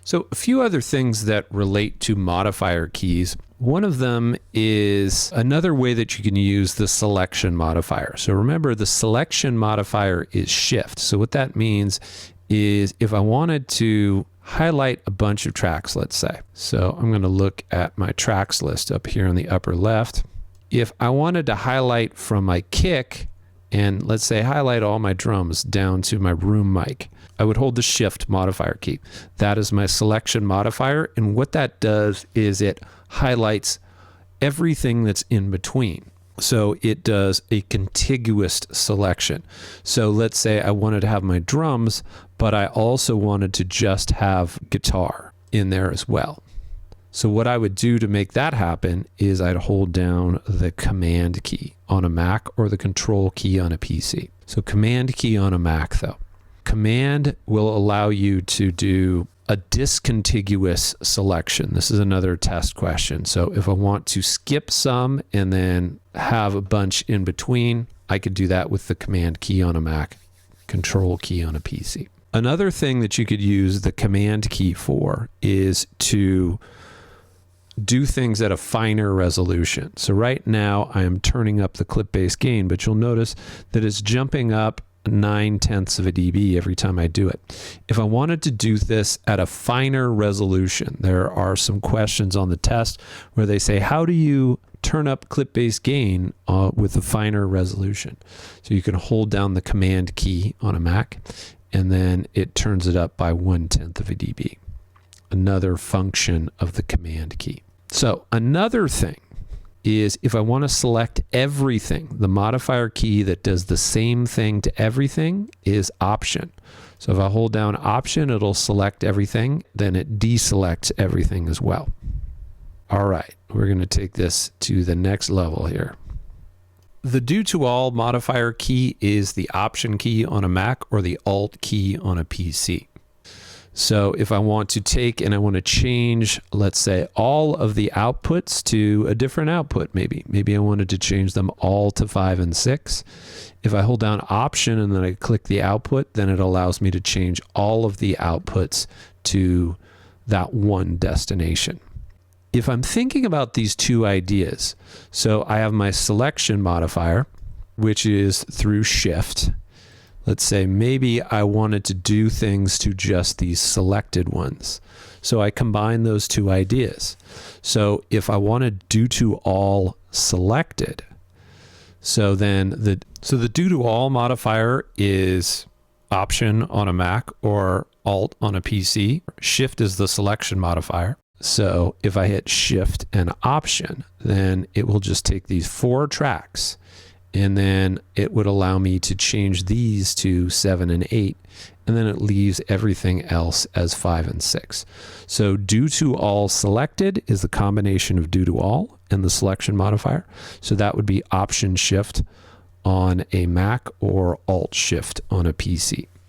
So a few other things that relate to modifier keys. One of them is another way that you can use the selection modifier. So remember, the selection modifier is shift. So what that means is if I wanted to highlight a bunch of tracks, let's say. So I'm going to look at my tracks list up here on the upper left. If I wanted to highlight from my kick and let's say highlight all my drums down to my room mic, I would hold the shift modifier key. That is my selection modifier. And what that does is it highlights everything that's in between. So it does a contiguous selection. So let's say I wanted to have my drums, but I also wanted to just have guitar in there as well. So what I would do to make that happen is I'd hold down the command key on a Mac or the control key on a PC. So command key on a Mac though. Command will allow you to do a discontiguous selection. This is another test question. So if I want to skip some and then have a bunch in between, I could do that with the command key on a Mac, control key on a PC. Another thing that you could use the command key for is to do things at a finer resolution. So right now I am turning up the clip bass gain, but you'll notice that it's jumping up 0.9 of a dB every time I do it. If I wanted to do this at a finer resolution, there are some questions on the test where they say, how do you turn up clip bass gain with a finer resolution? So you can hold down the command key on a Mac and then it turns it up by 0.1 of a dB. Another function of the command key. So another thing is if I want to select everything, the modifier key that does the same thing to everything is Option. So if I hold down Option, it'll select everything, then it deselects everything as well. All right, we're going to take this to the next level here. The Do to All modifier key is the Option key on a Mac or the Alt key on a PC. So if I want to take and I want to change, let's say, all of the outputs to a different output, maybe I wanted to change them all to 5 and 6. If I hold down Option and then I click the output, then it allows me to change all of the outputs to that one destination. If I'm thinking about these two ideas, so I have my selection modifier, which is through shift. Let's say maybe I wanted to do things to just these selected ones. So I combine those two ideas. So if I want to do to all selected, so then the do to all modifier is Option on a Mac or Alt on a PC. Shift is the selection modifier. So if I hit Shift and Option, then it will just take these 4 tracks and then it would allow me to change these to 7 and 8, and then it leaves everything else as 5 and 6. So Do to All selected is the combination of Do to All and the selection modifier. So that would be Option Shift on a Mac or Alt Shift on a PC.